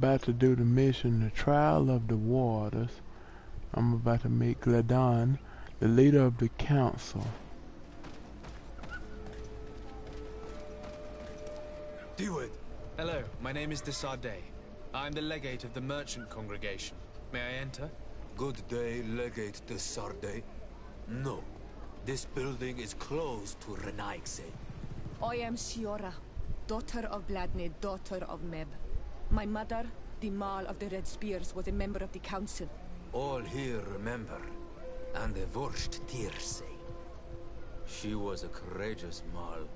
About to do the mission, the trial of the waters. I'm about to meet Gladon, the leader of the council. Deward. Hello, my name is Desardet. I'm the legate of the merchant congregation. May I enter? Good day, Legate Desardet. No. This building is closed to Renaigse. I am Siora, daughter of Bladne, daughter of Meb. My mother, the Mal of the Red Spears, was a member of the council. All here remember, and the Wurst Tierse. She was a courageous Mal,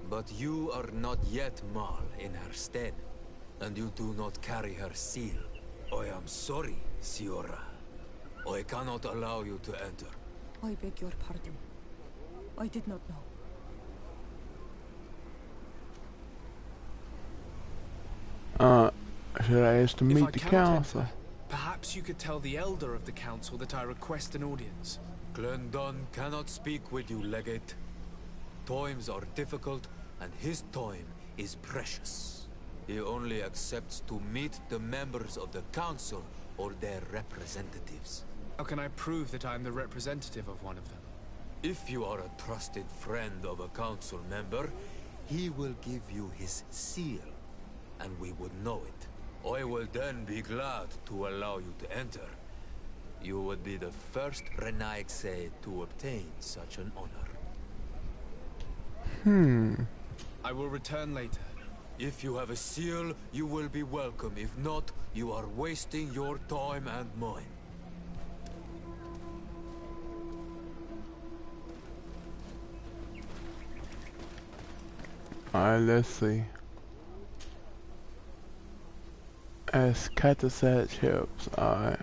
but you are not yet Mal in her stead, and you do not carry her seal. I am sorry, Siora. I cannot allow you to enter. I beg your pardon. I did not know. Should I ask to meet the council? Perhaps you could tell the elder of the council that I request an audience. Glendon cannot speak with you, Legate. Times are difficult, and his time is precious. He only accepts to meet the members of the council or their representatives. How can I prove that I am the representative of one of them? If you are a trusted friend of a council member, he will give you his seal, and we would know it. I will then be glad to allow you to enter. You would be the first Renaigse to obtain such an honor. I will return later. If you have a seal, you will be welcome. If not, you are wasting your time and mine. Alright, let's see. As Katasat helps, alright.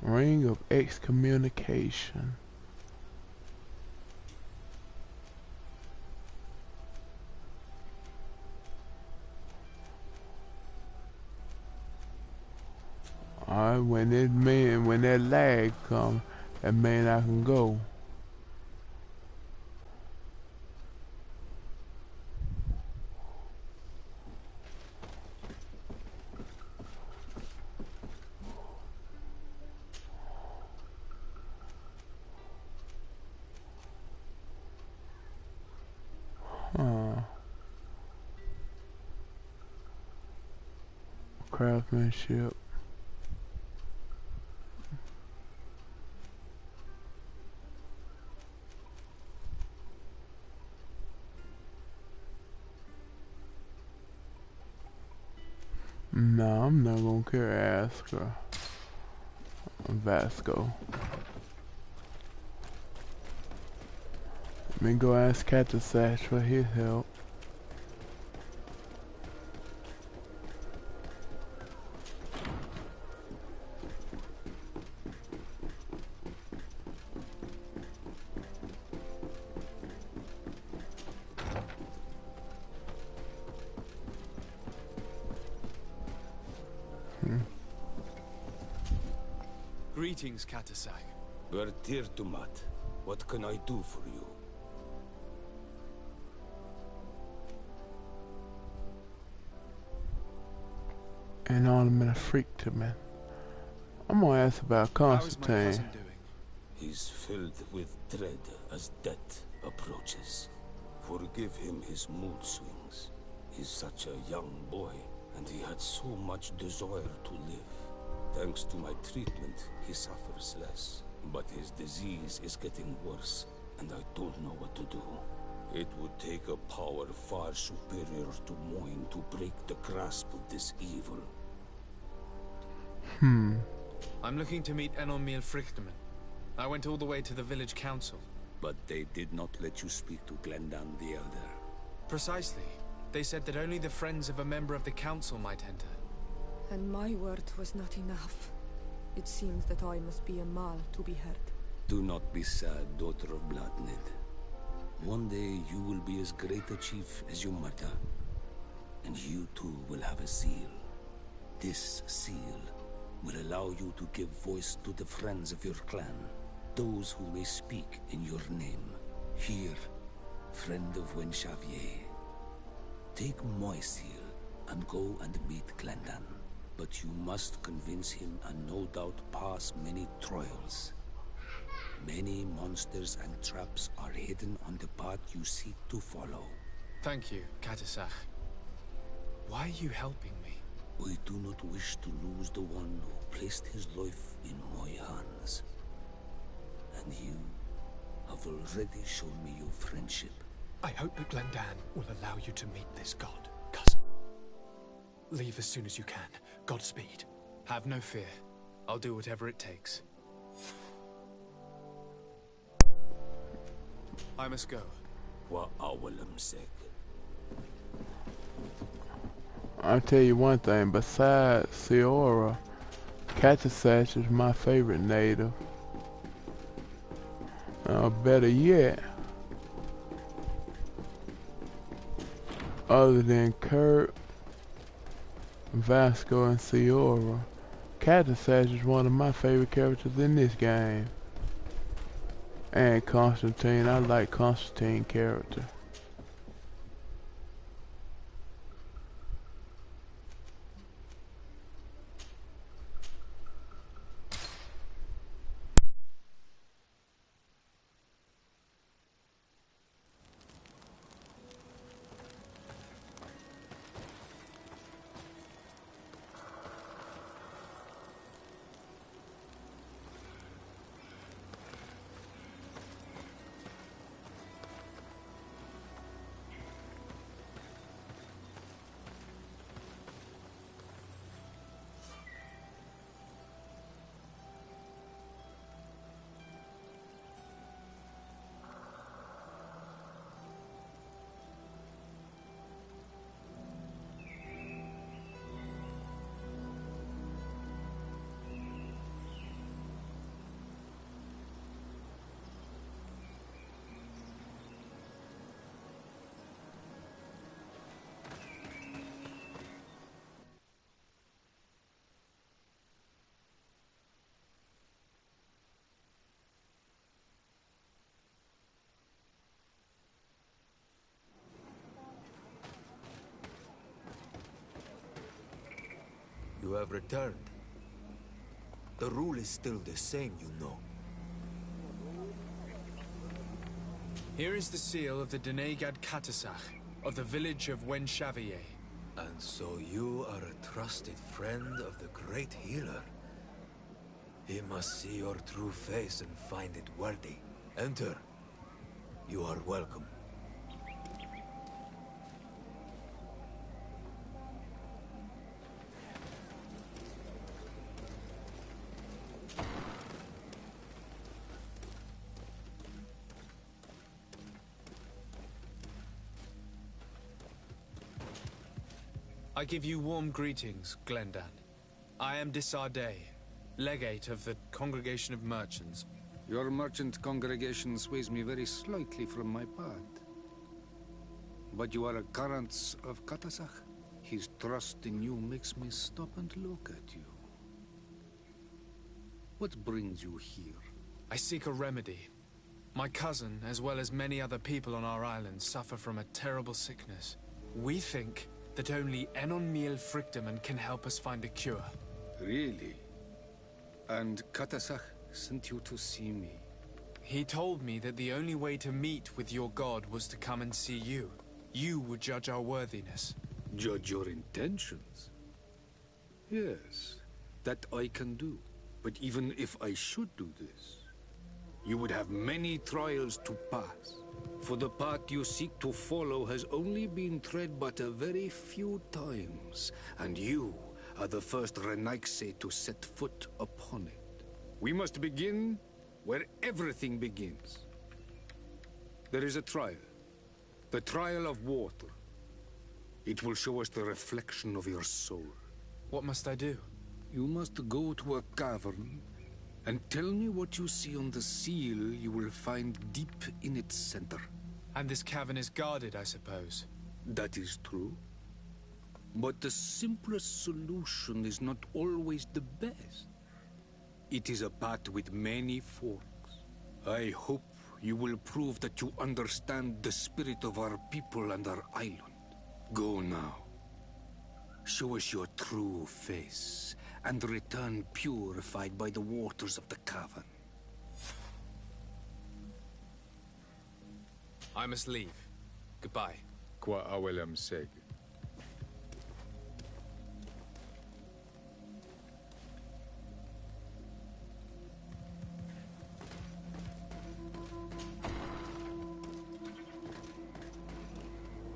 Ring of excommunication. Alright, when that lag comes, that means I can go. Craftsmanship. No, I'm not gonna care ask her. Vasco. Let me go ask Catasash for his help. Greetings, Katasak. Bertirtumat, what can I do for you? An ornament of freak to me. I'm gonna ask about Constantine. How is my cousin doing? He's filled with dread as death approaches. Forgive him his mood swings. He's such a young boy, and he had so much desire to live. Thanks to my treatment, he suffers less. But his disease is getting worse, and I don't know what to do. It would take a power far superior to mine to break the grasp of this evil. I'm looking to meet Enomil Frichterman. I went all the way to the village council. But they did not let you speak to Glendan the Elder. Precisely. They said that only the friends of a member of the council might enter. And my word was not enough. It seems that I must be a Mal to be heard. Do not be sad, daughter of Bloodned. One day you will be as great a chief as your mother. And you too will have a seal. This seal will allow you to give voice to the friends of your clan, those who may speak in your name. Here, friend of Wenxavier. Take my seal and go and meet Glendan. But you must convince him and no doubt pass many trials. Many monsters and traps are hidden on the path you seek to follow. Thank you, Katasach. Why are you helping me? I do not wish to lose the one who placed his life in my hands. And you have already shown me your friendship. I hope that Glendan will allow you to meet this god, cousin. Leave as soon as you can. Godspeed. Have no fear. I'll do whatever it takes. I must go. Wa awalam sek. I'll tell you one thing, besides Seora, Katasach is my favorite native. Better yet, other than Kurt, Vasco, and Seora, Katasach is one of my favorite characters in this game. And Constantine, I like Constantine character. You have returned. The rule is still the same, you know. Here is the seal of the Denegad Katasach, of the village of Wenxavier. And so you are a trusted friend of the great healer. He must see your true face and find it worthy. Enter. You are welcome. I give you warm greetings, Glendan. I am Desardet, legate of the Congregation of Merchants. Your merchant congregation sways me very slightly from my path. But you are a current of Katasach. His trust in you makes me stop and look at you. What brings you here? I seek a remedy. My cousin, as well as many other people on our island, suffer from a terrible sickness. We think that only Enon Miel Frictamen can help us find a cure. Really? And Katasach sent you to see me? He told me that the only way to meet with your god was to come and see you. You would judge our worthiness. Judge your intentions? Yes, that I can do. But even if I should do this, you would have many trials to pass. For the path you seek to follow has only been tread but a very few times, and you are the first Renaigse to set foot upon it. We must begin where everything begins. There is a trial. The trial of water. It will show us the reflection of your soul. What must I do? You must go to a cavern and tell me what you see on the seal you will find deep in its center. And this cavern is guarded, I suppose. That is true. But the simplest solution is not always the best. It is a path with many forks. I hope you will prove that you understand the spirit of our people and our island. Go now. Show us your true face, and return purified by the waters of the cavern. I must leave. Goodbye. Qua awelem seg.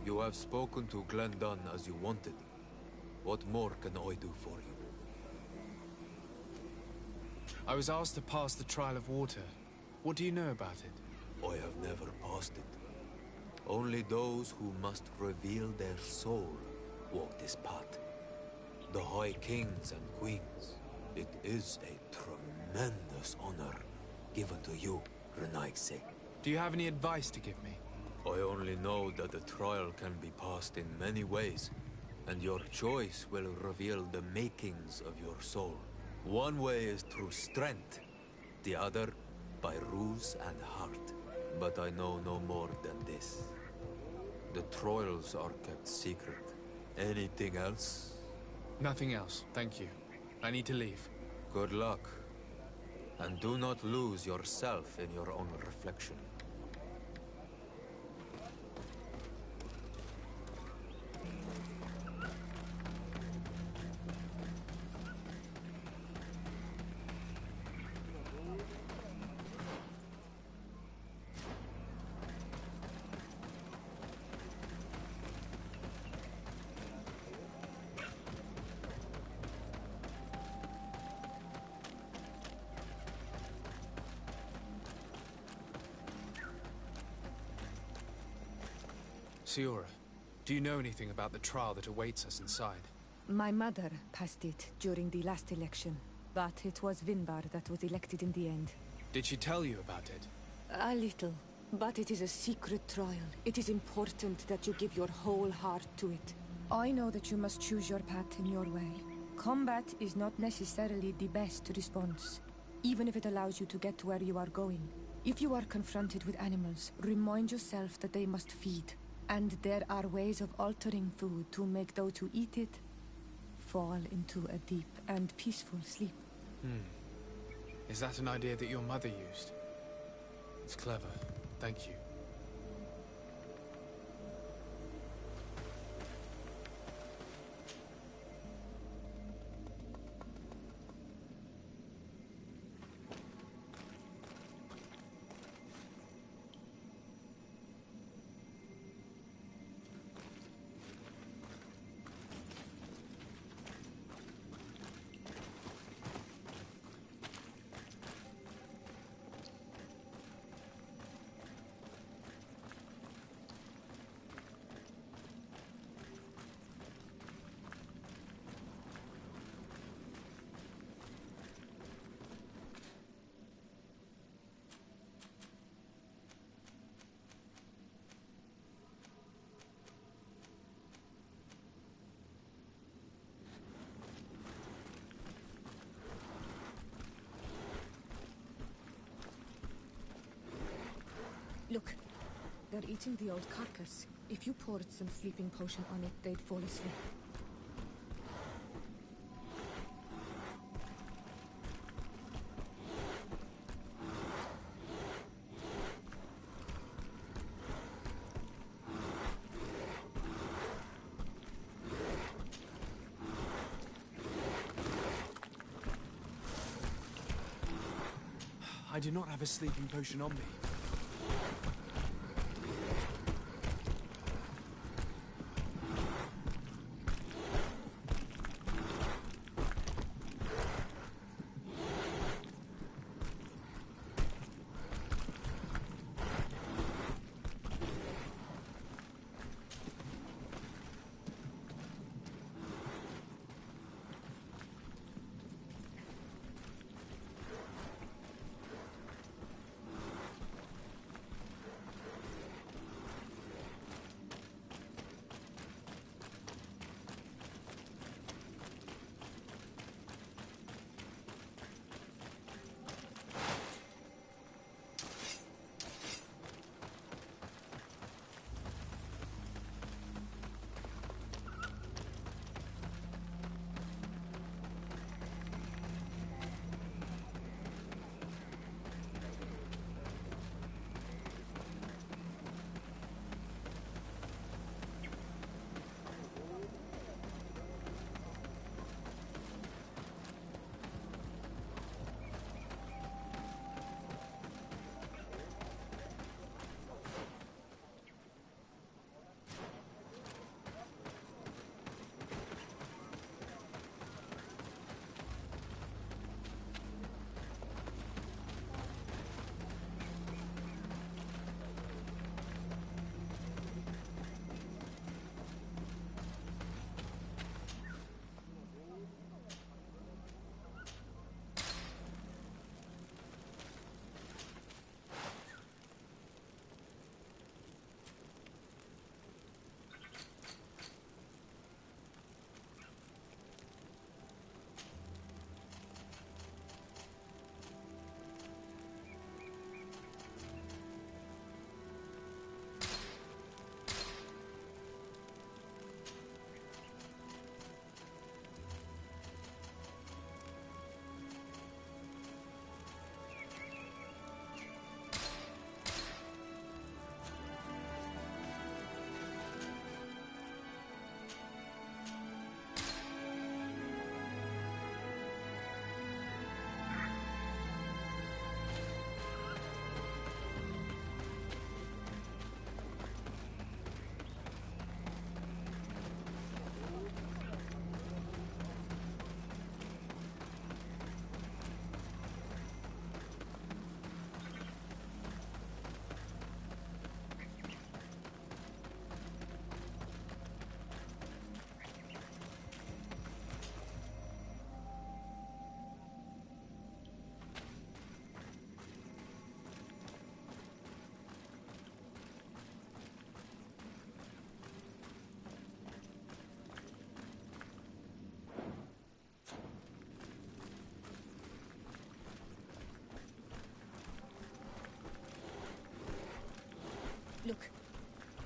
You have spoken to Glendon as you wanted. What more can I do for you? I was asked to pass the trial of water. What do you know about it? I have never passed it. Only those who must reveal their soul walk this path. The High Kings and Queens. It is a tremendous honor given to you, Renaigse. Do you have any advice to give me? I only know that the trial can be passed in many ways, and your choice will reveal the makings of your soul. One way is through strength, the other by ruse and heart. But I know no more than this. The trials are kept secret. Anything else? Nothing else, thank you. I need to leave. Good luck. And do not lose yourself in your own reflection. Siora, do you know anything about the trial that awaits us inside? My mother passed it during the last election, but it was Vinbar that was elected in the end. Did she tell you about it? A little, but it is a secret trial. It is important that you give your whole heart to it. I know that you must choose your path in your way. Combat is not necessarily the best response, even if it allows you to get to where you are going. If you are confronted with animals, remind yourself that they must feed. And there are ways of altering food to make those who eat it fall into a deep and peaceful sleep. Is that an idea that your mother used? It's clever. Thank you. Look, they're eating the old carcass. If you poured some sleeping potion on it, they'd fall asleep. I do not have a sleeping potion on me.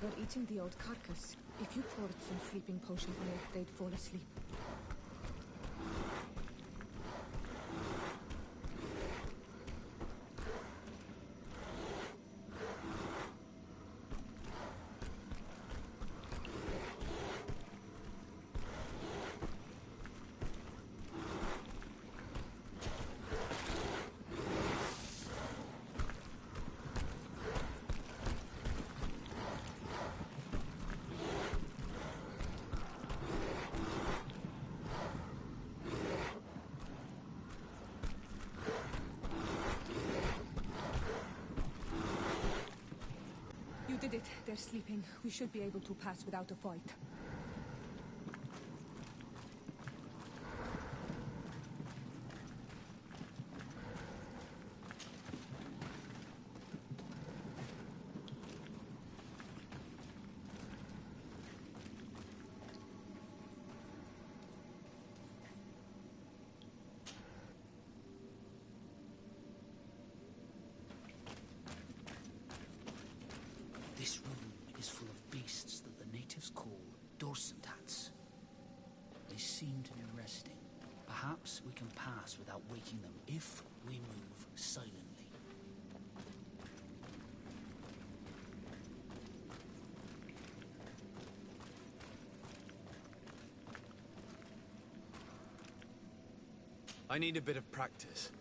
They're eating the old carcass. If you poured some sleeping potion on it, they'd fall asleep. You did it. They're sleeping. We should be able to pass without a fight. This room is full of beasts that the natives call dorsentats. They seem to be resting. Perhaps we can pass without waking them if we move silently. I need a bit of practice.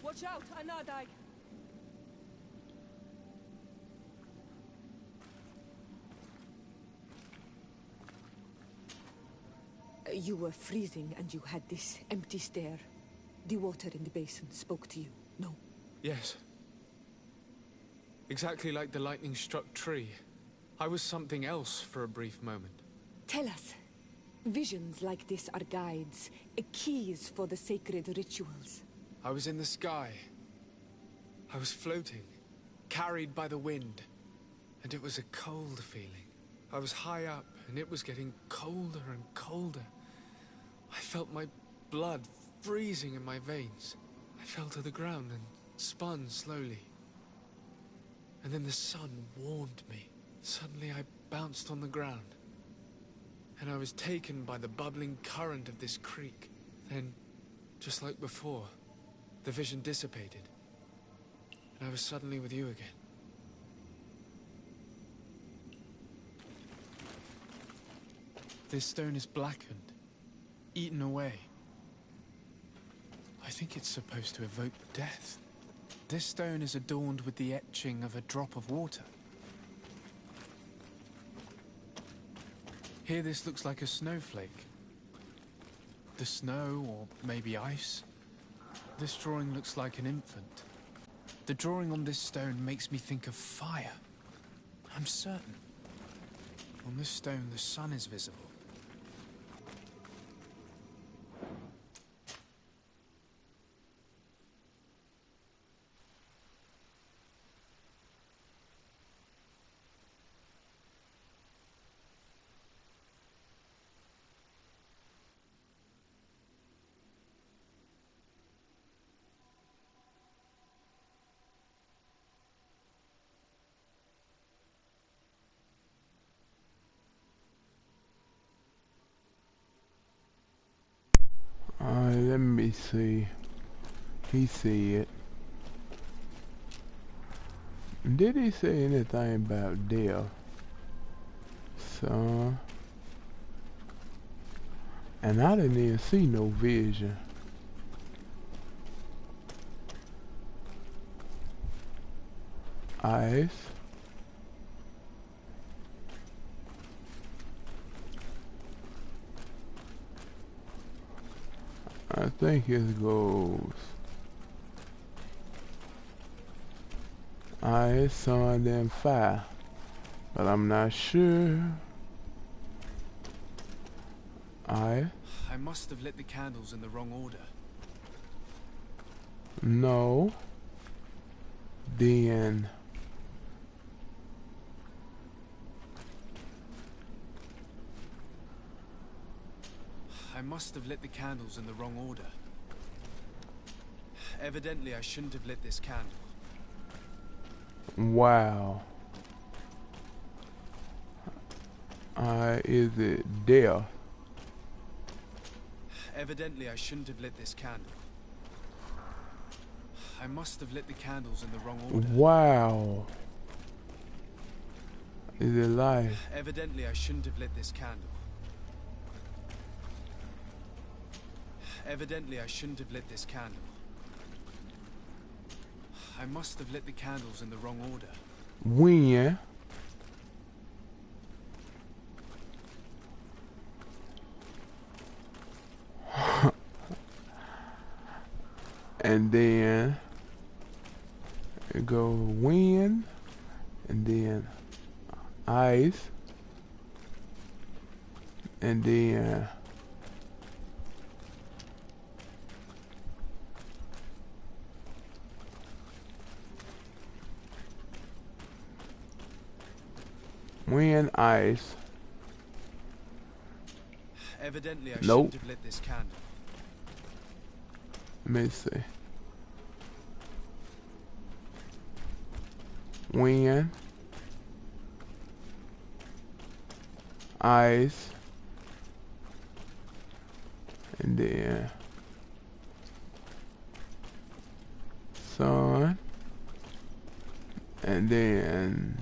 Watch out, Anadai! You were freezing and you had this empty stare. The water in the basin spoke to you, no? Yes. Exactly like the lightning-struck tree. I was something else for a brief moment. Tell us. Visions like this are guides, keys for the sacred rituals. I was in the sky. I was floating, carried by the wind. And it was a cold feeling. I was high up, and it was getting colder and colder. I felt my blood freezing in my veins. I fell to the ground and spun slowly. And then the sun warmed me. Suddenly I bounced on the ground. And I was taken by the bubbling current of this creek. Then, just like before, the vision dissipated. And I was suddenly with you again. This stone is blackened, eaten away. I think it's supposed to evoke death. This stone is adorned with the etching of a drop of water. Here this looks like a snowflake. The snow, or maybe ice. This drawing looks like an infant. The drawing on this stone makes me think of fire. I'm certain. On this stone, the sun is visible. Let me see. He see it. Did he say anything about death? son. And I didn't even see no vision. Ice. I think it goes ice, sun, then fire. But I'm not sure. I must have lit the candles in the wrong order. No. Then I must have lit the candles in the wrong order. Evidently, I shouldn't have lit this candle. wow. Is it death? Evidently, I shouldn't have lit this candle. I must have lit the candles in the wrong order. Wow. Is it life? Evidently, I shouldn't have lit this candle. Evidently, I shouldn't have lit this candle. I must have lit the candles in the wrong order. When? And then it go wind, and then ice, and then wind, ice. Evidently, I Nope. shouldn't have lit this candle. Let me see. Wind, ice, and then sun, and then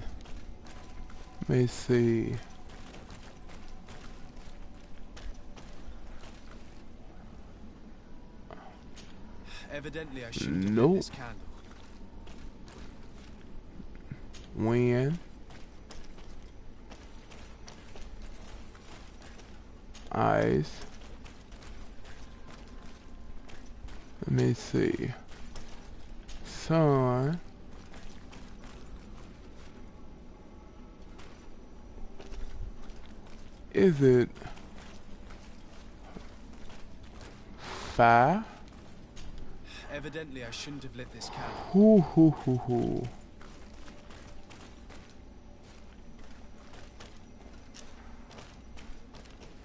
let me see. Evidently, I shouldn't have Nope. lit this candle. Wind, ice. Let me see. Sun. Is it fire? Evidently, I shouldn't have lit this candle. Hoo hoo hoo hoo.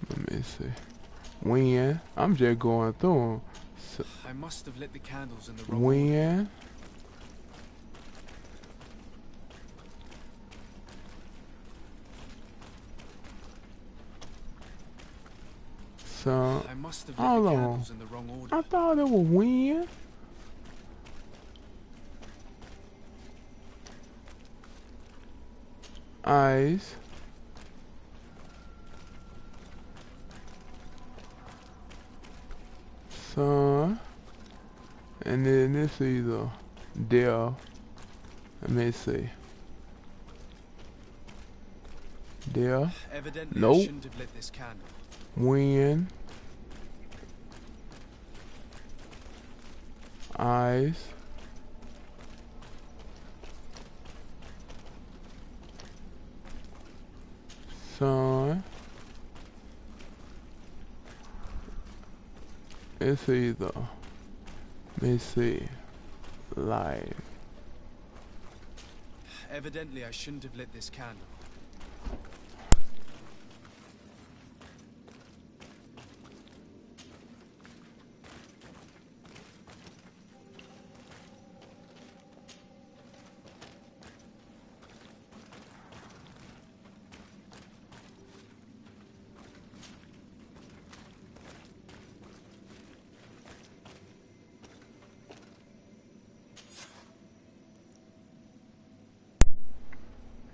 Let me see. Wind. I'm just going through them. So, I must have lit the candles in the wrong order. wind. Sun. I must have lit Hold the on. candles in the wrong order. I thought it was wind. Ice. Sun. And then this either death. Let me see. Death. Evidently, Nope. I shouldn't have lit this candle. Wind. Ice. Sun. It's either, let me see, life. Evidently, I shouldn't have lit this candle.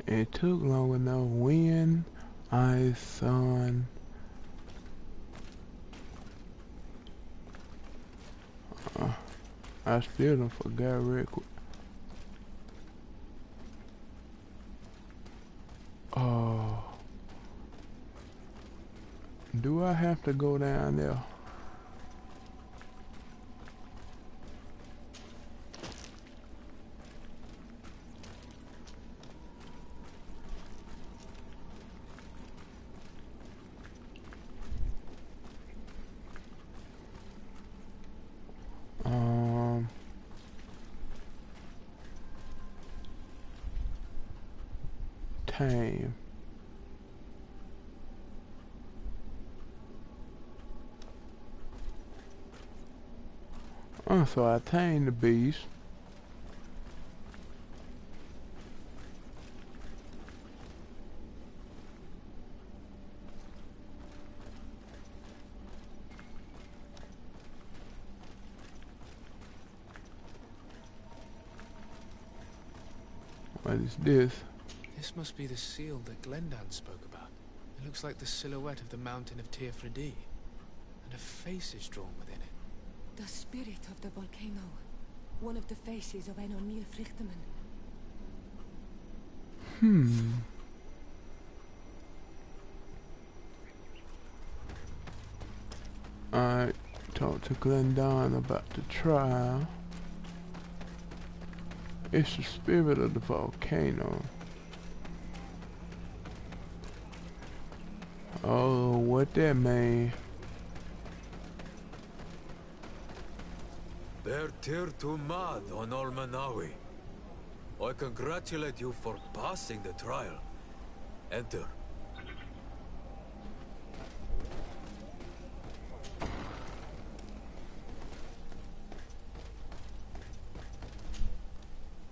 It took long enough. Wind, Ice, sun. I still done forgot real quick. Oh. Do I have to go down there? Tame. So I tamed the beast. What is this? This must be the seal that Glendan spoke about. It looks like the silhouette of the mountain of Tirfredi, and a face is drawn within it. The spirit of the volcano. One of the faces of Enormir Frichtemann. I talked to Glendan about the trial. It's the spirit of the volcano. Oh, what that mean? They're tear to mad on Olmanawi. I congratulate you for passing the trial. Enter.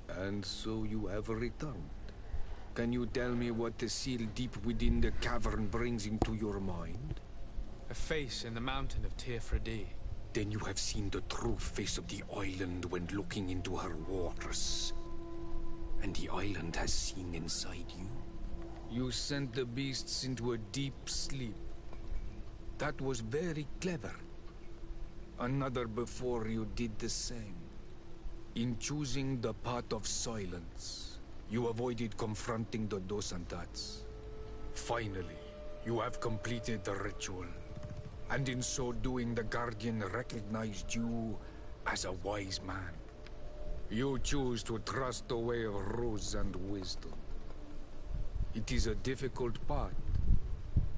And so you have returned. Can you tell me what the seal deep within the cavern brings into your mind? A face in the mountain of Tirfredi. Then you have seen the true face of the island when looking into her waters. And the island has seen inside you. You sent the beasts into a deep sleep. That was very clever. Another before you did the same. In choosing the path of silence, you avoided confronting the Dosantats. Finally, you have completed the ritual. And in so doing, the Guardian recognized you as a wise man. You choose to trust the way of rules and wisdom. It is a difficult path,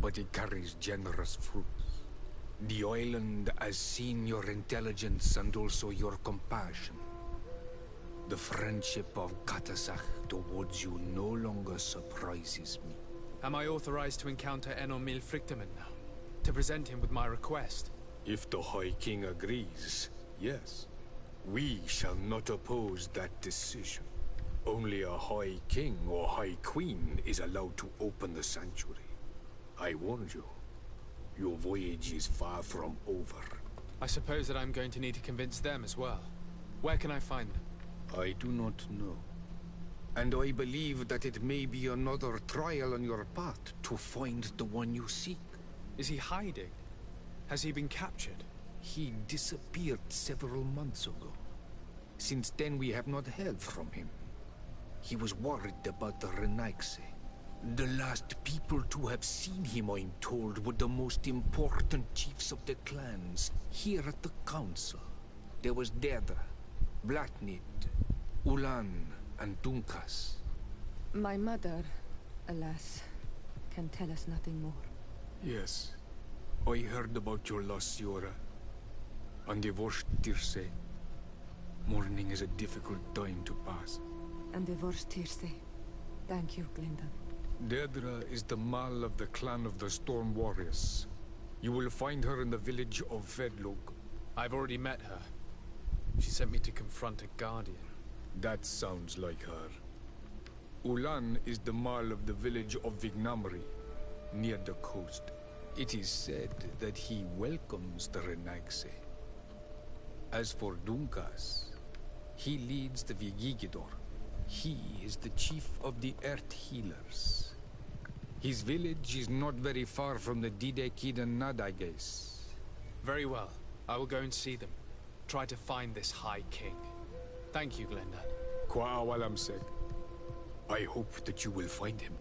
but it carries generous fruits. The island has seen your intelligence and also your compassion. The friendship of Katasach towards you no longer surprises me. Am I authorized to encounter Enormil Frichtemann now? To present him with my request? If the High King agrees, yes. We shall not oppose that decision. Only a High King or High Queen is allowed to open the sanctuary. I warned you. Your voyage is far from over. I suppose that I'm going to need to convince them as well. Where can I find them? I do not know. And I believe that it may be another trial on your path to find the one you seek. Is he hiding? Has he been captured? He disappeared several months ago. Since then we have not heard from him. He was worried about the Renaigse. The last people to have seen him, I'm told, were the most important chiefs of the clans here at the council. There was Deirdre, Blatnid, Ulan, and Dunkas. My mother, alas, can tell us nothing more. Yes. I heard about your loss, Yora. And divorced Tirse. Mourning is a difficult time to pass. And divorced Tirse. Thank you, Glendan. Deirdre is the Mal of the clan of the Storm Warriors. You will find her in the village of Vedlog. I've already met her. She sent me to confront a guardian. That sounds like her. Ulan is the Mal of the village of Vignamri, near the coast. It is said that he welcomes the Renaigse. As for Dunkas, he leads the Vigigidor. He is the chief of the Earth Healers. His village is not very far from the Didekidan Nad, I guess. Very well. I will go and see them. Try to find this High King. Thank you, Glenda. Kwa'awalam said. I hope that you will find him.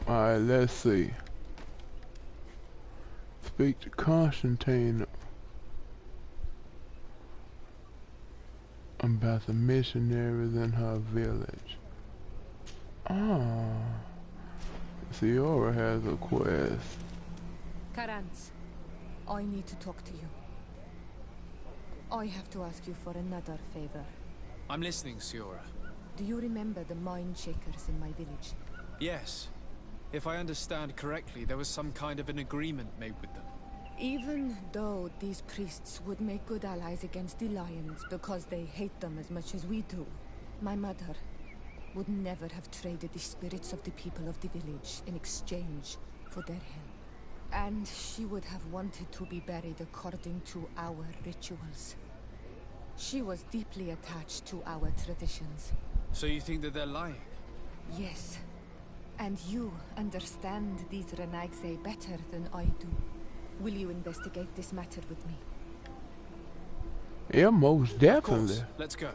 Alright, let's see. Speak to Constantine about the missionaries in her village. Ah, Ciora has a quest. Karantz, I need to talk to you. I have to ask you for another favor. I'm listening, Ciora. Do you remember the mine shakers in my village? Yes. If I understand correctly, there was some kind of an agreement made with them. Even though these priests would make good allies against the Lions because they hate them as much as we do, my mother would never have traded the spirits of the people of the village in exchange for their help. And she would have wanted to be buried according to our rituals. She was deeply attached to our traditions. So you think that they're lying? Yes. And you understand these Renagse better than I do. Will you investigate this matter with me? Yeah, most definitely. Of course. Let's go.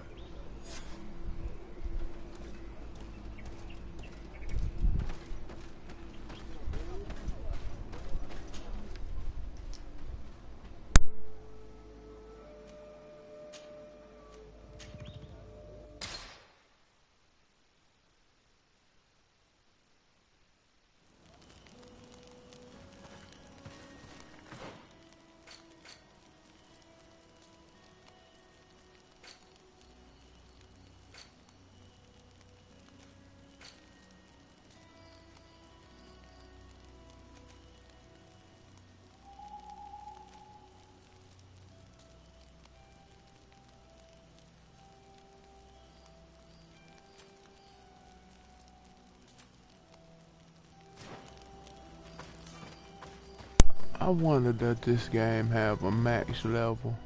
I wonder does this game have a max level?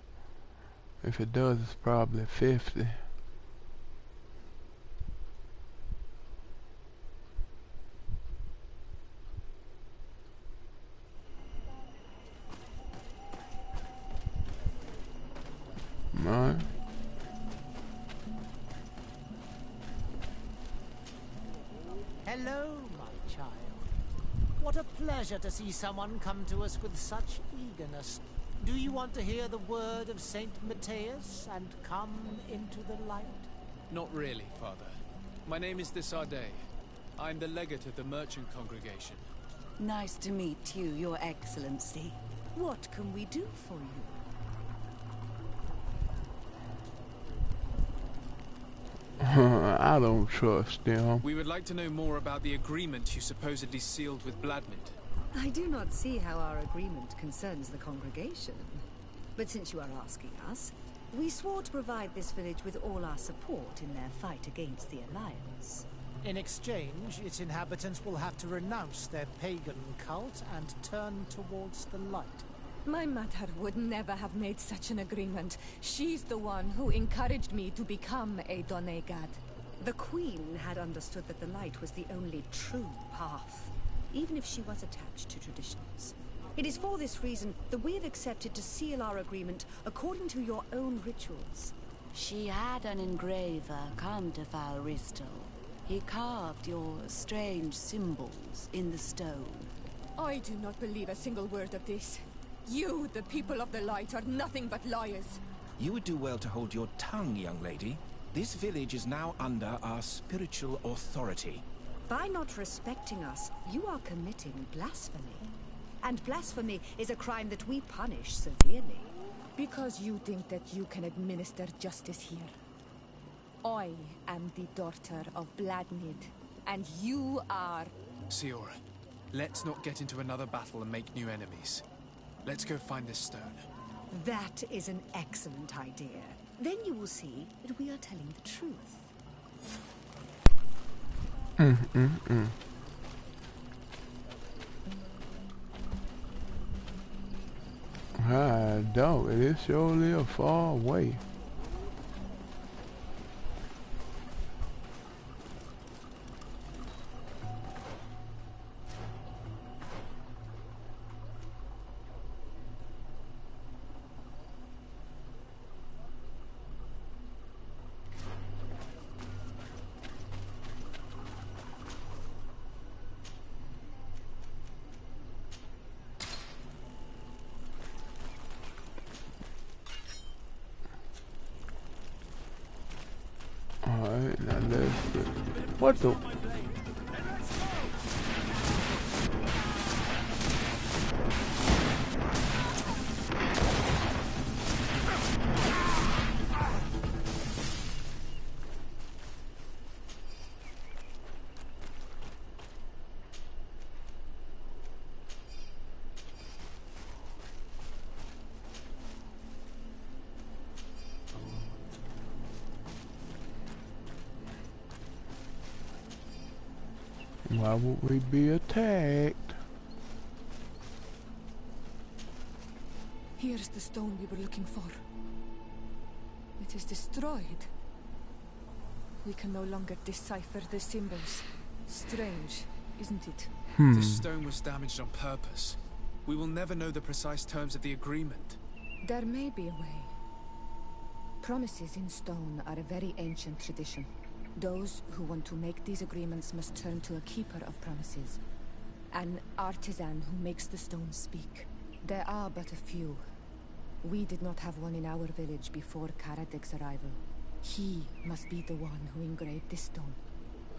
If it does, it's probably 50. Right. Hello, my child. What a pleasure to see someone come to us with such eagerness. Do you want to hear the word of Saint Matthias and come into the light? Not really, Father. My name is Desardet. I'm the legate of the merchant congregation. Nice to meet you, Your Excellency. What can we do for you? I don't trust them. We would like to know more about the agreement you supposedly sealed with Bladnid. I do not see how our agreement concerns the congregation. But since you are asking us, we swore to provide this village with all our support in their fight against the Alliance. In exchange, its inhabitants will have to renounce their pagan cult and turn towards the light. My mother would never have made such an agreement. She's the one who encouraged me to become a Donegad. The Queen had understood that the light was the only true path, even if she was attached to traditions. It is for this reason that we have accepted to seal our agreement according to your own rituals. She had an engraver come to Falristal. He carved your strange symbols in the stone. I do not believe a single word of this. You, the people of the light, are nothing but liars. You would do well to hold your tongue, young lady. This village is now under our spiritual authority. By not respecting us, you are committing blasphemy. And blasphemy is a crime that we punish severely. Because you think that you can administer justice here. I am the daughter of Bladnid, and you are... Ciora, let's not get into another battle and make new enemies. Let's go find this stone. That is an excellent idea. Then you will see that we are telling the truth. Alright. I don't. It is surely a far way. Alright, now let's see. What the? Why would we be attacked? Here's the stone we were looking for. It is destroyed. We can no longer decipher the symbols. Strange, isn't it? This stone was damaged on purpose. We will never know the precise terms of the agreement. There may be a way. Promises in stone are a very ancient tradition. Those who want to make these agreements must turn to a keeper of promises. An artisan who makes the stones speak. There are but a few. We did not have one in our village before Karadek's arrival. He must be the one who engraved this stone.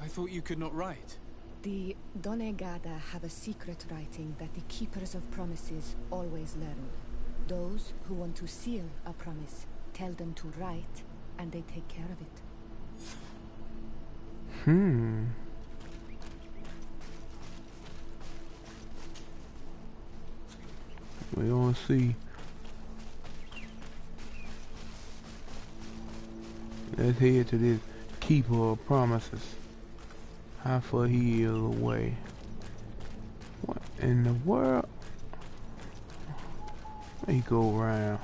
I thought you could not write. The Donegada have a secret writing that the keepers of promises always learn. Those who want to seal a promise tell them to write, and they take care of it. We gonna see. Let's head to this keeper of promises. How far he is away? What in the world? Let me go around.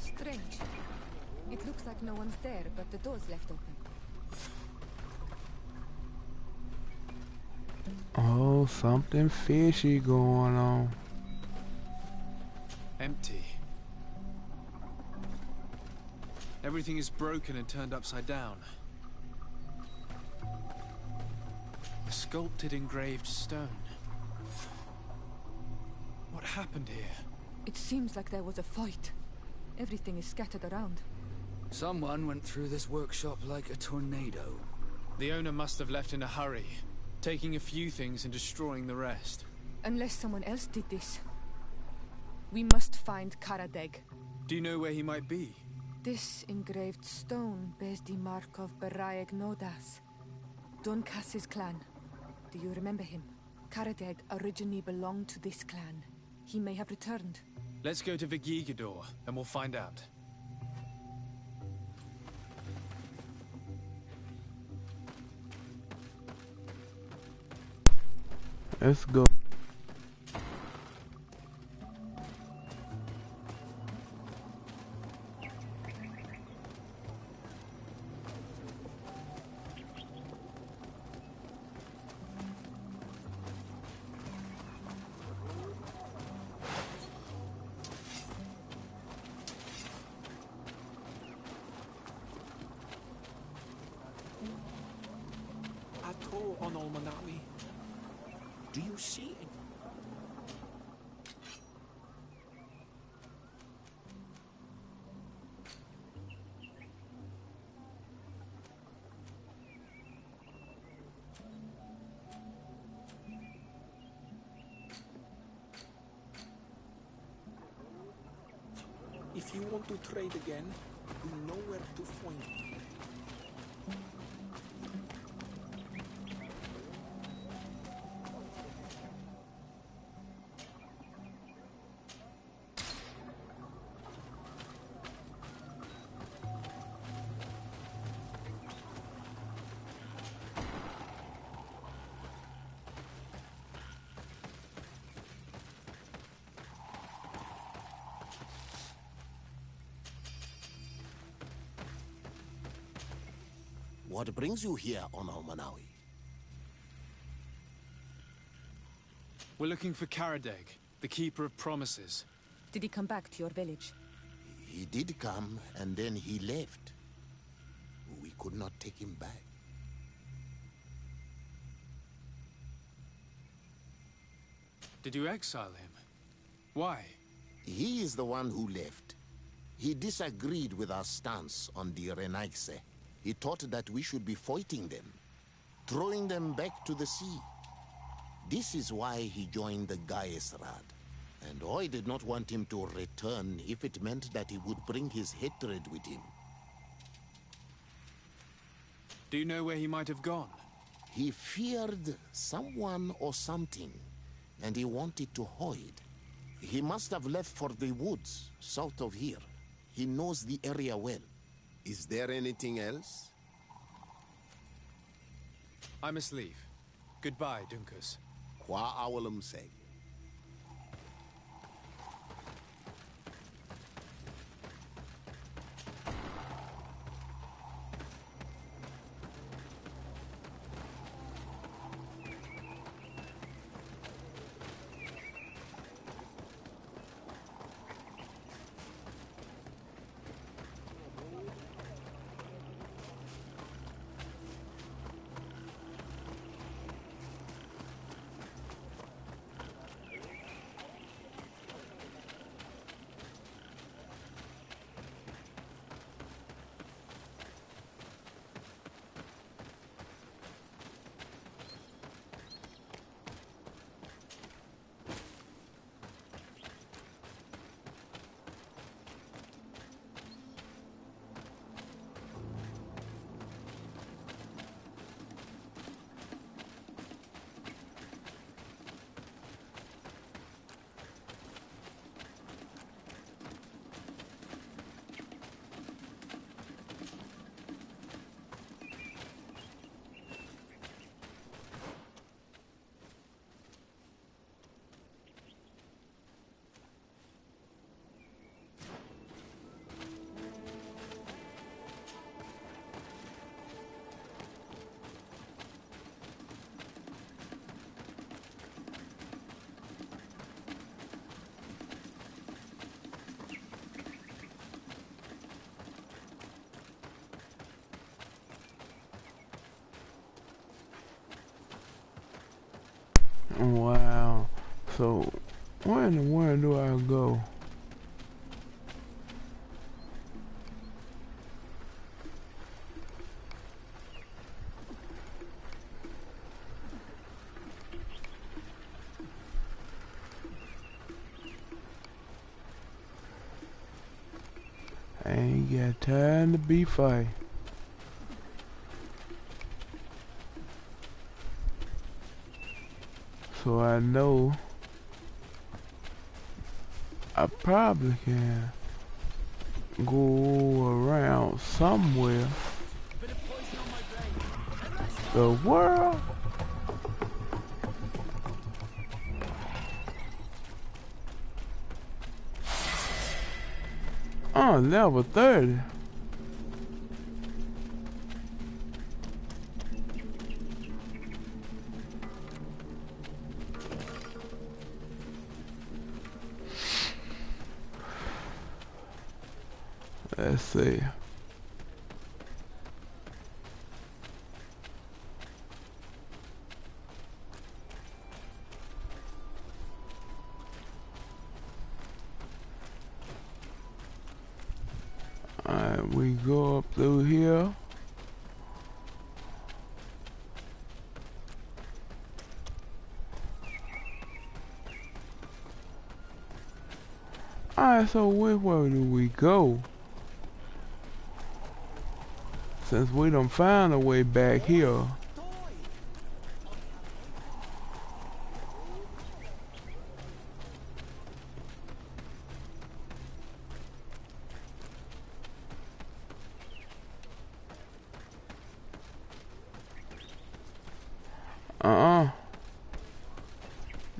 Strange. It looks like no one's there, but the door's left open. Oh, something fishy going on. Empty. Everything is broken and turned upside down. A sculpted engraved stone. What happened here? It seems like there was a fight. Everything is scattered around. Someone went through this workshop like a tornado. The owner must have left in a hurry, taking a few things and destroying the rest. Unless someone else did this. We must find Karadeg. Do you know where he might be? This engraved stone bears the mark of Baraeg Nodas, Doncass's clan. Do you remember him? Karadeg originally belonged to this clan. He may have returned. Let's go to Vigigador, and we'll find out. Let's go. Do you see it? If you want to trade again, you know where to find me. What brings you here on Almanawi? We're looking for Karadeg, the Keeper of Promises. Did he come back to your village? He did come, and then he left. We could not take him back. Did you exile him? Why? He is the one who left. He disagreed with our stance on the Renaigse. He thought that we should be fighting them, throwing them back to the sea. This is why he joined the Gaesrad. And I did not want him to return if it meant that he would bring his hatred with him. Do you know where he might have gone? He feared someone or something, and he wanted to hide. He must have left for the woods, south of here. He knows the area well. Is there anything else? I must leave. Goodbye, Dunkus. Qua awalum seg. Wow. So, where in the world do I go? I ain't got time to be fighting. So I know I probably can go around somewhere. The world? Oh, level 30. Let's see. Alright, we go up through here. Alright, so where do we go? Since we done found a way back here.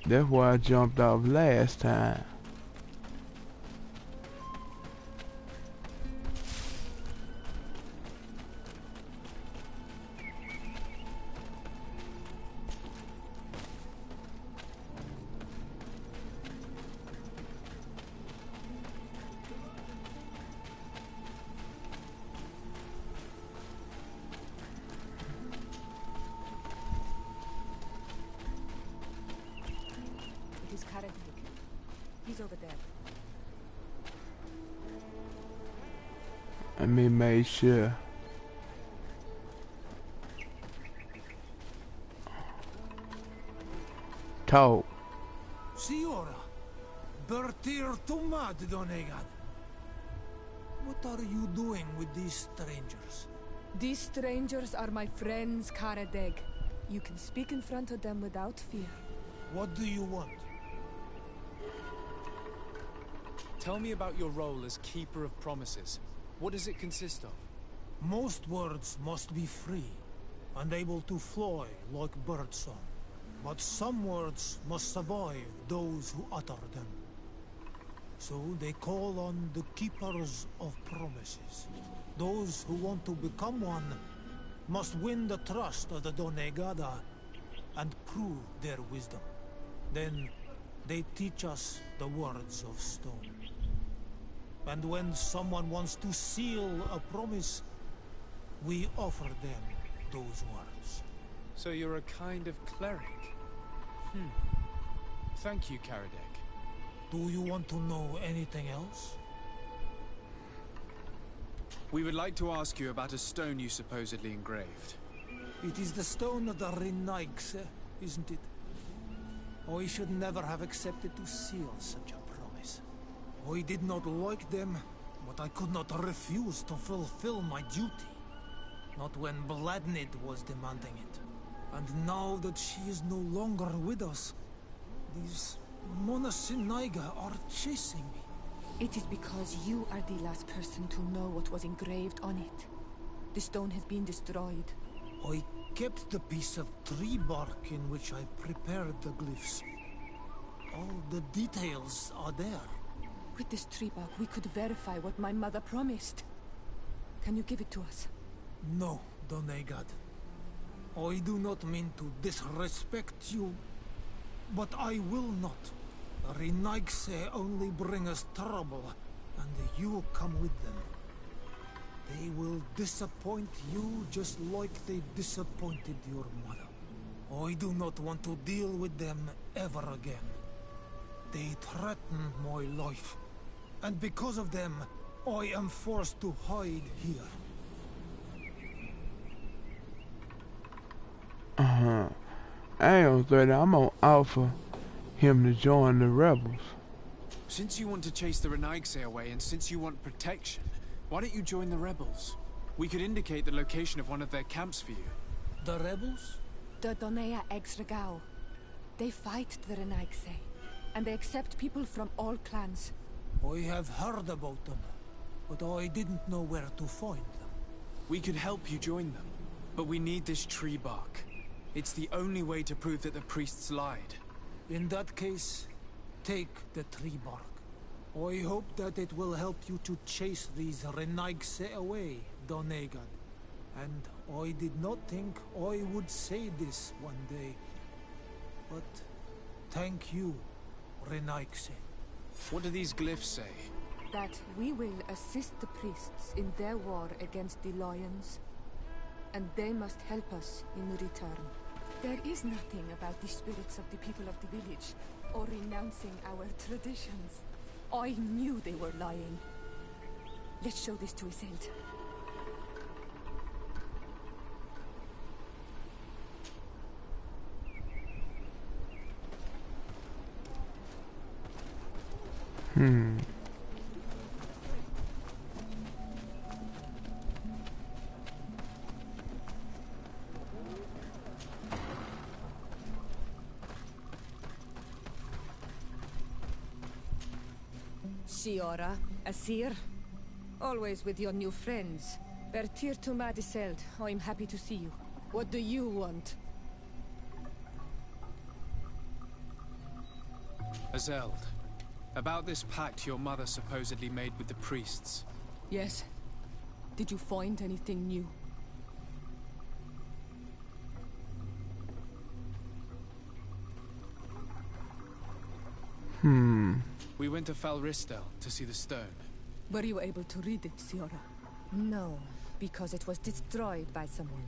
That's why I jumped off last time. over there. Let me make sure. Talk. Signora, Bertir Tumad Donegan. What are you doing with these strangers? These strangers are my friends, Karadeg. You can speak in front of them without fear. What do you want? Tell me about your role as Keeper of Promises. What does it consist of? Most words must be free, and able to fly like birdsong. But some words must survive those who utter them. So they call on the Keepers of Promises. Those who want to become one must win the trust of the Donegada and prove their wisdom. Then they teach us the words of stone. And when someone wants to seal a promise, we offer them those words. So you're a kind of cleric? Thank you, Karadeg. Do you want to know anything else? We would like to ask you about a stone you supposedly engraved. It is the stone of the Renaigse, isn't it? I should never have accepted to seal such a promise. I did not like them, but I could not refuse to fulfill my duty. Not when Bladnid was demanding it. And now that she is no longer with us, these Monasinaiga are chasing me. It is because you are the last person to know what was engraved on it. The stone has been destroyed. I kept the piece of tree bark in which I prepared the glyphs. All the details are there. With this tree bark, we could verify what my mother promised. Can you give it to us? No, Donegad. I do not mean to disrespect you, but I will not. Renaigse only bring us trouble, and you come with them. They will disappoint you just like they disappointed your mother. I do not want to deal with them ever again. They threaten my life, and because of them, I am forced to hide here. I ain't gonna I'm gonna offer him to join the rebels. Since you want to chase the Renaigse away, and since you want protection, why don't you join the rebels? We could indicate the location of one of their camps for you. The rebels? The Donea Exregao. They fight the Renaigse, and they accept people from all clans. I have heard about them, but I didn't know where to find them. We could help you join them, but we need this tree bark. It's the only way to prove that the priests lied. In that case, take the tree bark. I hope that it will help you to chase these Renaigse away, Donegad. And I did not think I would say this one day. But thank you, Renaigse. What do these glyphs say? That we will assist the priests in their war against the lions, and they must help us in return. There is nothing about the spirits of the people of the village, or renouncing our traditions. I knew they were lying. Let's show this to Iselt. Siora, Asir, always with your new friends. Bertir to Madiseld, I'm happy to see you. What do you want? Azeld, about this pact your mother supposedly made with the priests. Yes. Did you find anything new? We went to Falristel to see the stone. Were you able to read it, Siora? No, because it was destroyed by someone.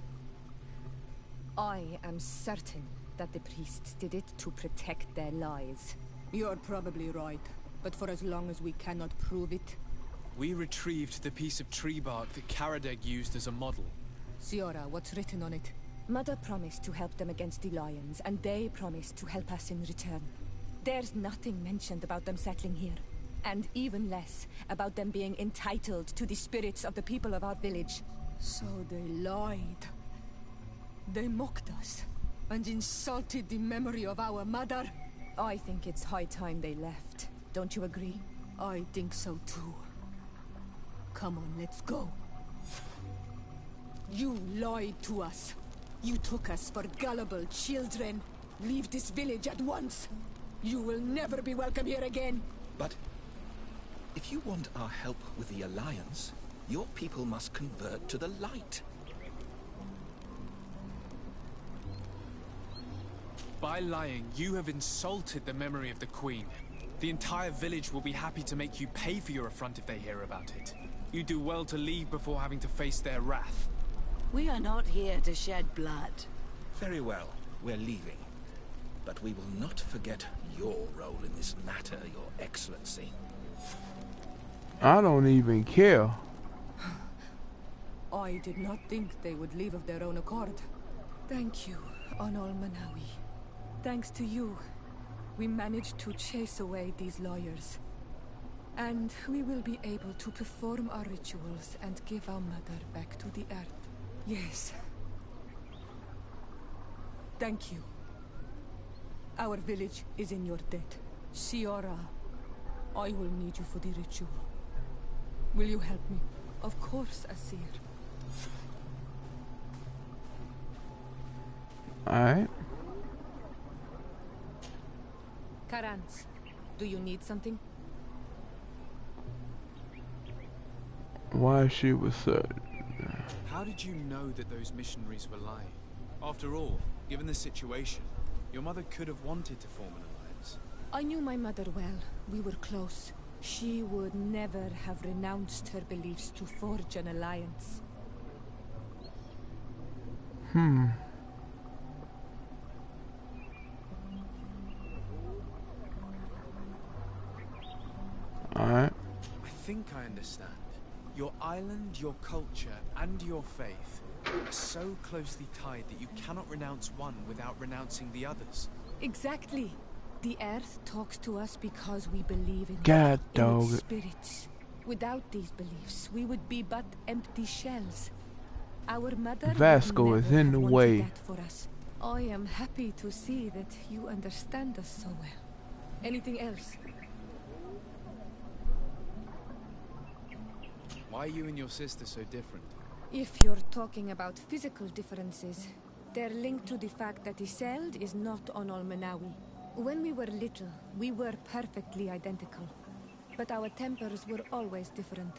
I am certain that the priests did it to protect their lies. You're probably right. but for as long as we cannot prove it. We retrieved the piece of tree bark that Karadeg used as a model. Siora, what's written on it? Mother promised to help them against the lions, and they promised to help us in return. There's nothing mentioned about them settling here, and even less about them being entitled to the spirits of the people of our village. So they lied. They mocked us, and insulted the memory of our mother. I think it's high time they left. Don't you agree? I think so too. Come on, let's go. You lied to us. You took us for gullible children. Leave this village at once. You will never be welcome here again. But if you want our help with the Alliance, your people must convert to the light. By lying, you have insulted the memory of the Queen. The entire village will be happy to make you pay for your affront if they hear about it. You do well to leave before having to face their wrath. We are not here to shed blood. Very well, we're leaving. But we will not forget your role in this matter, Your Excellency. I don't even care. I did not think they would leave of their own accord. Thank you, Onol Manawi. Thanks to you, we managed to chase away these lawyers. And we will be able to perform our rituals and give our mother back to the earth. Yes. Thank you. Our village is in your debt. Siora, I will need you for the ritual. Will you help me? Of course, Asir. Alright. Karans, do you need something? Why she was How did you know that those missionaries were lying? After all, given the situation, your mother could have wanted to form an alliance. I knew my mother well. We were close. She would never have renounced her beliefs to forge an alliance. Alright. I think I understand. Your island, your culture, and your faith are so closely tied that you cannot renounce one without renouncing the others. Exactly. The earth talks to us because we believe in God, in dog. its spirits. Without these beliefs, we would be but empty shells. Our mother would Vasco is never in have the wanted way. that for us. I am happy to see that you understand us so well. Anything else? Why are you and your sister so different? If you're talking about physical differences, they're linked to the fact that Iseld is not Onol Manawi. When we were little, we were perfectly identical. But our tempers were always different.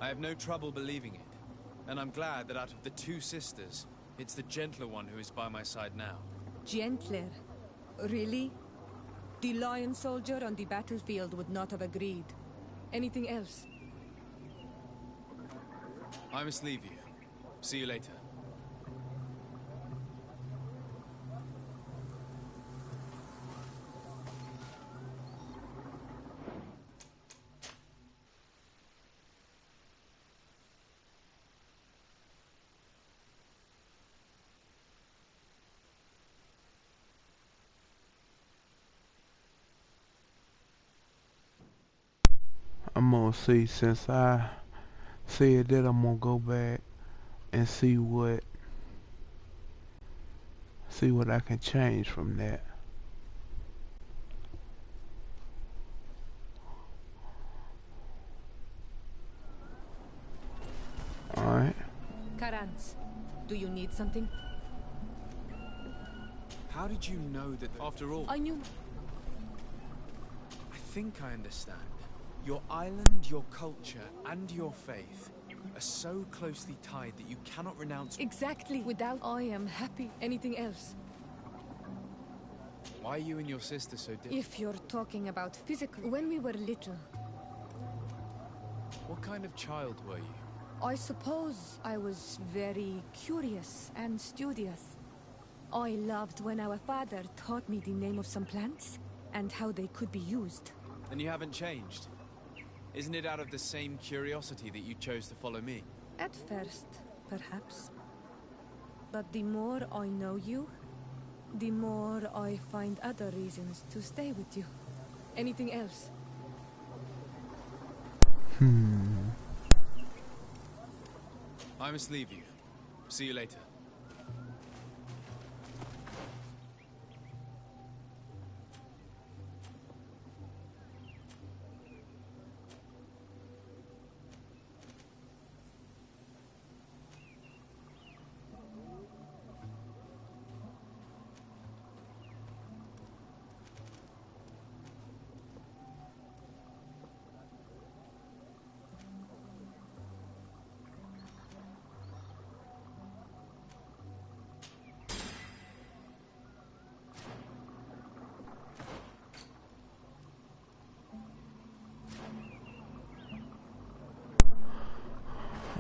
I have no trouble believing it. And I'm glad that out of the two sisters, it's the gentler one who is by my side now. Gentler? Really? The lion soldier on the battlefield would not have agreed. Anything else? I must leave you. See you later. I'm gonna see, since I said that, I'm gonna go back and see what I can change from that. Alright. Karans, do you need something? How did you know that after all? I knew. I think I understand. Your island, your culture, and your faith are so closely tied that you cannot renounce. Exactly. Without I am happy. Anything else? Why are you and your sister so different? If you're talking about physical... When we were little... What kind of child were you? I suppose I was very curious and studious. I loved when our father taught me the name of some plants and how they could be used. And you haven't changed. Isn't it out of the same curiosity that you chose to follow me? At first, perhaps. But the more I know you, the more I find other reasons to stay with you. Anything else? I must leave you. See you later.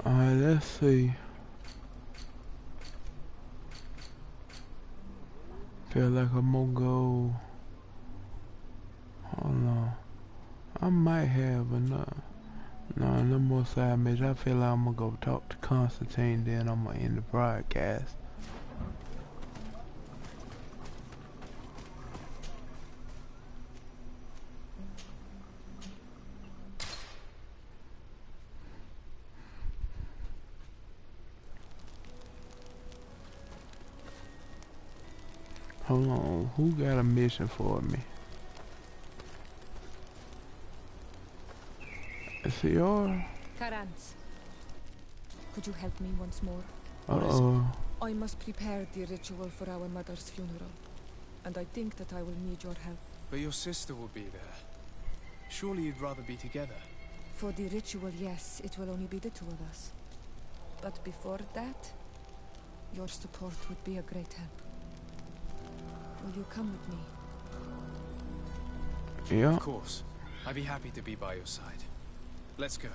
Alright, let's see. Feel like I'm gonna go. Hold on. I might have enough. No, no more side missions. I feel like I'm gonna go talk to Constantine, then I'm gonna end the broadcast. Hold on, who got a mission for me? Ciara? Karans, could you help me once more? Uh-oh. I must prepare the ritual for our mother's funeral, and I think that I will need your help. But your sister will be there. Surely you'd rather be together. For the ritual, yes, it will only be the two of us. But before that, your support would be a great help. Will you come with me? Yeah. Of course. I'd be happy to be by your side. Let's go.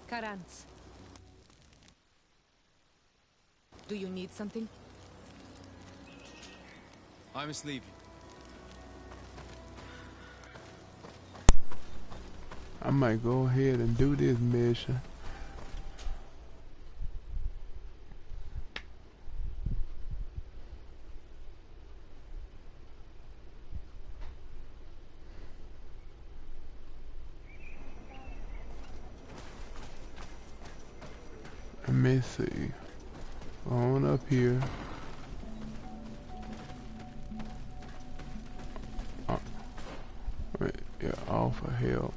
Karans. Do you need something? I must leave you. I might go ahead and do this mission. Let me see. On up here. Yeah, offer help.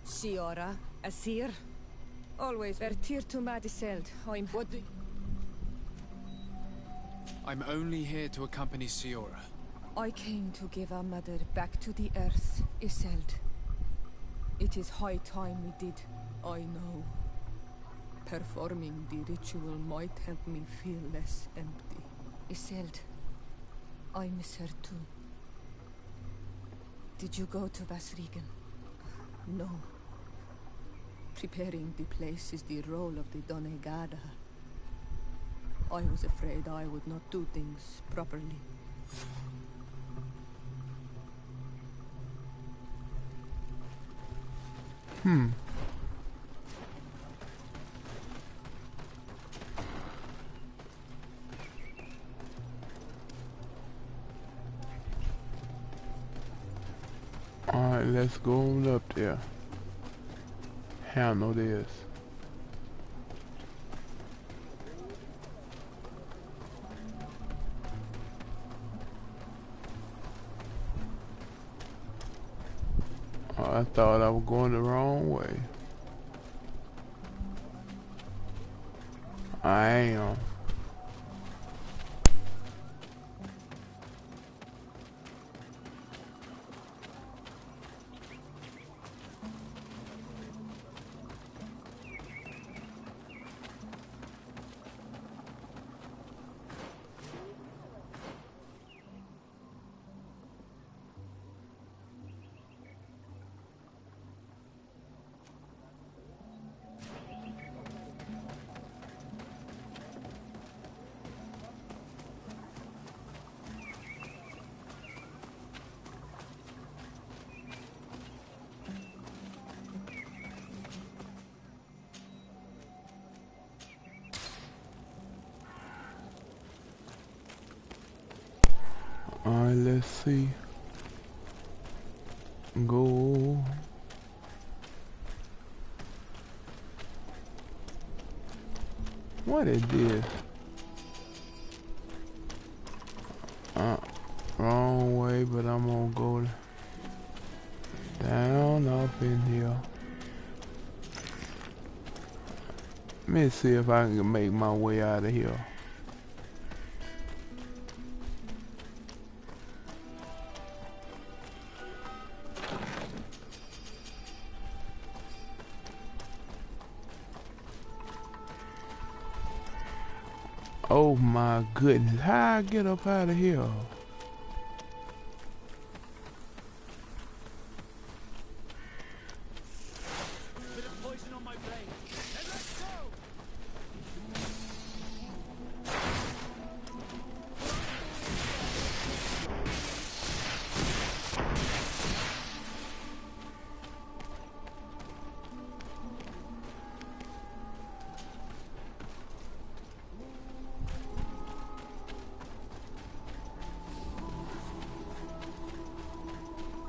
Ciara, Asir. Always vertir to Madiseld. I'm only here to accompany Ciara. I came to give our mother back to the earth, Iseld. It is high time we did, I know. Performing the ritual might help me feel less empty. Iseld, I miss her too. Did you go to Vasrigan? No. Preparing the place is the role of the Donegada. I was afraid I would not do things properly. let's go on up there. Handle this. Oh, I thought I was going the wrong way. I am. Alright, let's see. Go. What is this? Wrong way, but I'm gonna go down up in here. Let me see if I can make my way out of here. Oh my goodness, how I get up out of here?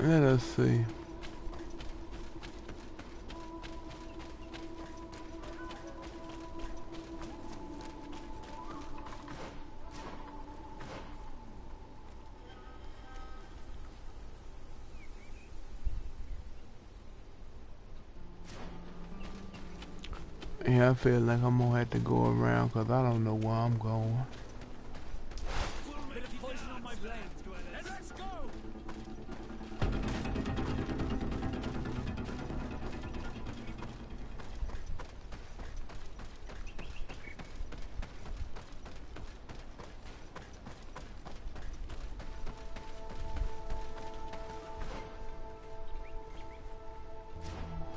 Let us see. Yeah, I feel like I'm gonna have to go around because I don't know where I'm going.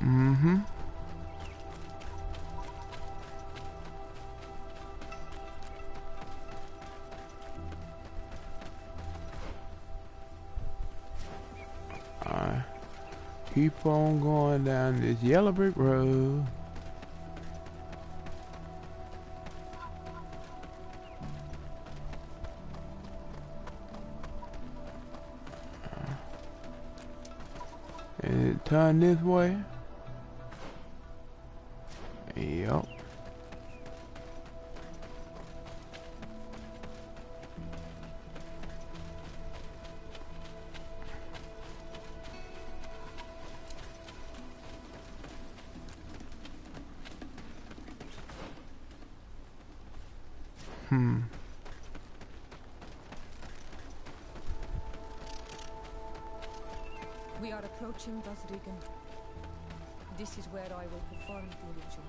Mm-hmm. Alright. Keep on going down this yellow brick road. And it turn this way. Yep. We are approaching Vazrigan. This is where I will perform the ritual.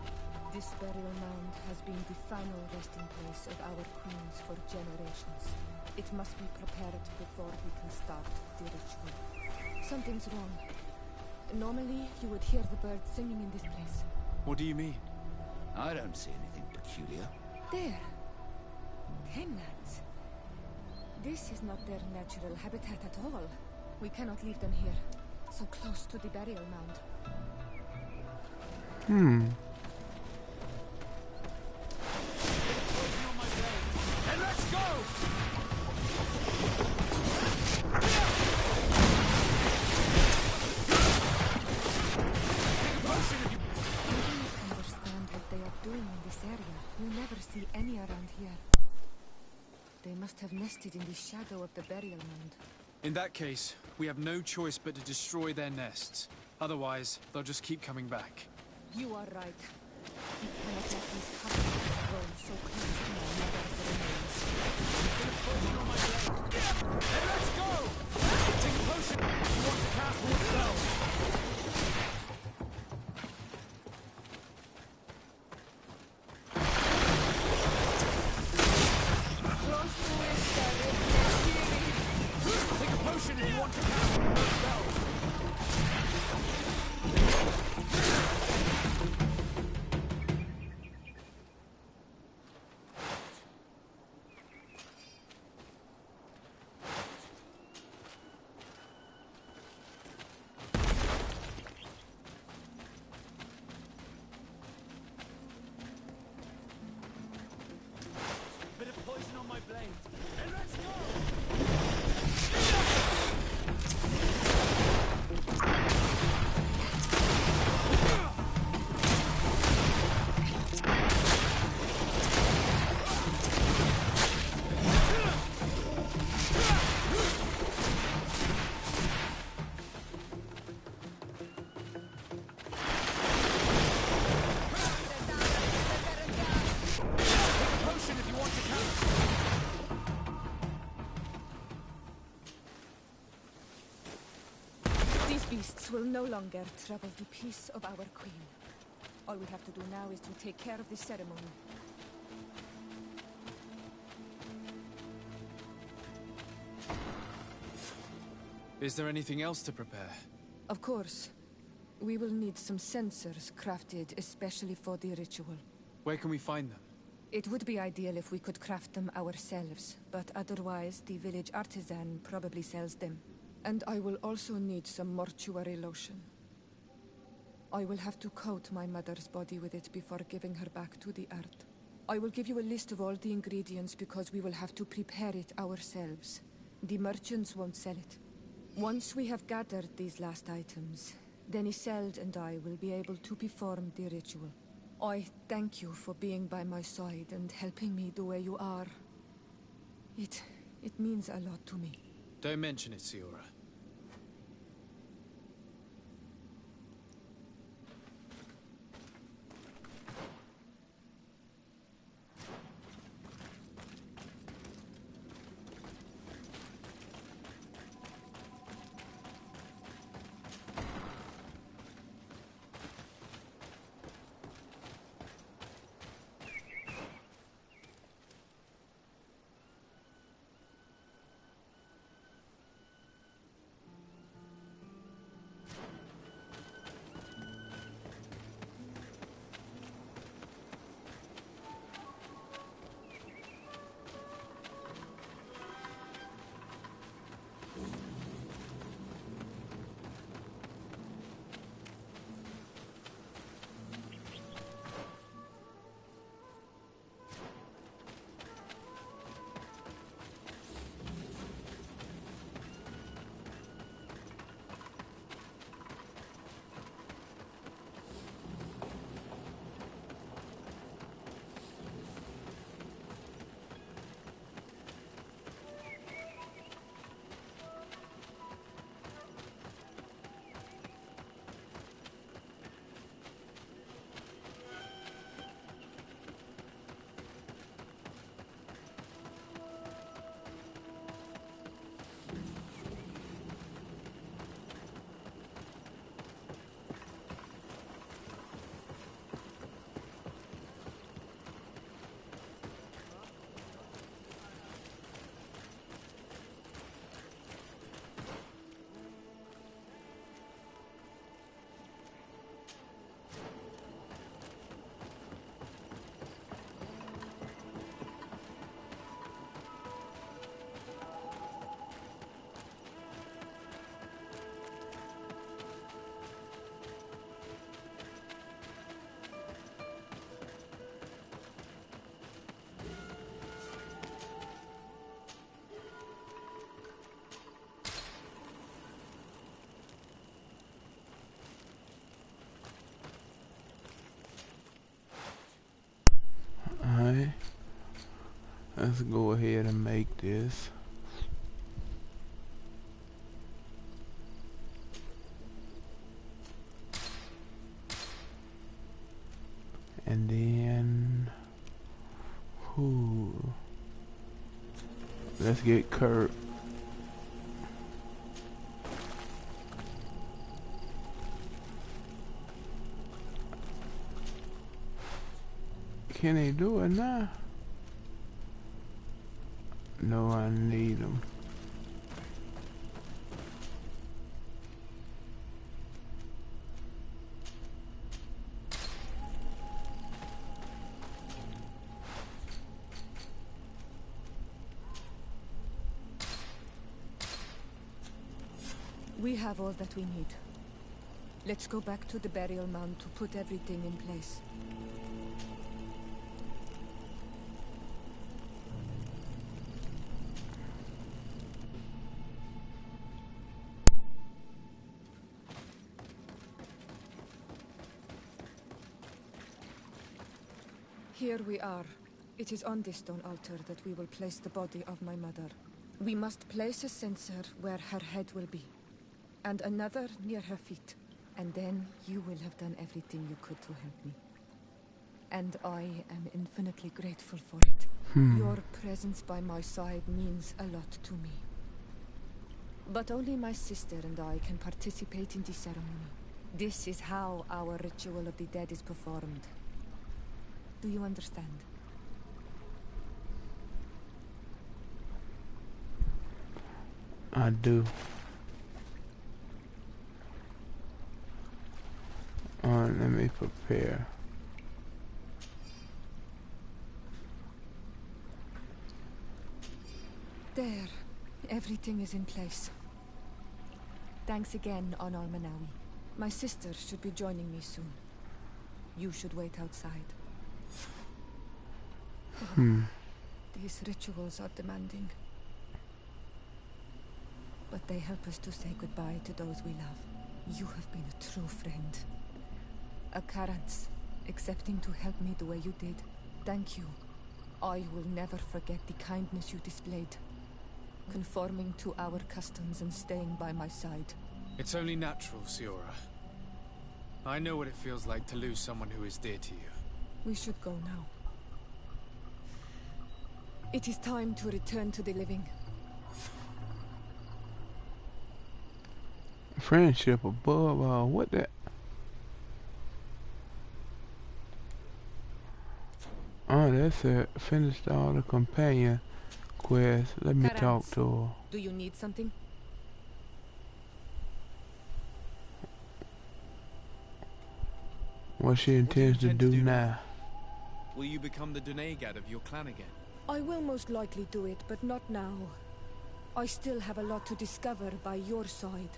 This burial mound has been the final resting place of our queens for generations. It must be prepared before we can start the ritual. Something's wrong. Normally, you would hear the birds singing in this place. What do you mean? I don't see anything peculiar. There. Hemlands. This is not their natural habitat at all. We cannot leave them here, so close to the burial mound. Then let's go! area. You never see any around here. They must have nested in the shadow of the burial mound. In that case, we have no choice but to destroy their nests. Otherwise, they'll just keep coming back. You are right. We cannot let these couples grow so close to my mother's remains. Then let's go! Take a potion! You want to cast one spell! Take a potion if you want to cast one spell! Bit of poison on my blade. And let's go! These beasts will no longer trouble the peace of our queen. All we have to do now is to take care of the ceremony. Is there anything else to prepare? Of course. We will need some sensors crafted especially for the ritual. Where can we find them? It would be ideal if we could craft them ourselves, but otherwise the village artisan probably sells them. And I will also need some mortuary lotion. I will have to coat my mother's body with it before giving her back to the earth. I will give you a list of all the ingredients because we will have to prepare it ourselves. The merchants won't sell it. Once we have gathered these last items, then Isolde and I will be able to perform the ritual. I thank you for being by my side and helping me the way you are. It means a lot to me. Don't mention it, Siora. Let's go ahead and make this. And then, let's get Kurt. Can he do it now? No, I need him. We have all that we need. Let's go back to the burial mound to put everything in place. Here we are. It is on this stone altar that we will place the body of my mother. We must place a censer where her head will be, and another near her feet. And then you will have done everything you could to help me. And I am infinitely grateful for it. Your presence by my side means a lot to me. But only my sister and I can participate in the ceremony. This is how our ritual of the dead is performed. Do you understand? I do. Let me prepare. There. Everything is in place. Thanks again, Onal Manawi. My sister should be joining me soon. You should wait outside. These rituals are demanding. But they help us to say goodbye to those we love. You have been a true friend. A Karans, accepting to help me the way you did. Thank you. I will never forget the kindness you displayed. Conforming to our customs and staying by my side. It's only natural, Siora. I know what it feels like to lose someone who is dear to you. We should go now. It is time to return to the living. Friendship above all. What that? Oh, that's it. Finished all the companion quests. Let me talk to her. Do you need something? What she intends to do now. Will you become the Dunegad of your clan again? I will most likely do it, but not now. I still have a lot to discover by your side.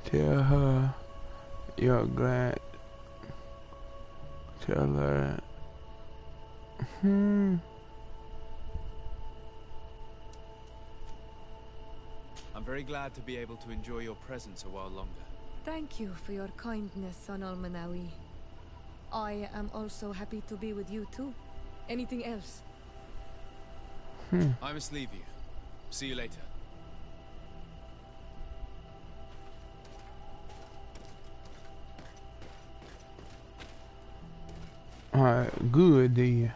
Tell her you're glad. Tell her. I'm very glad to be able to enjoy your presence a while longer. Thank you for your kindness, Onal Manawi. I am also happy to be with you too. Anything else? I must leave you. See you later. Alright, good then.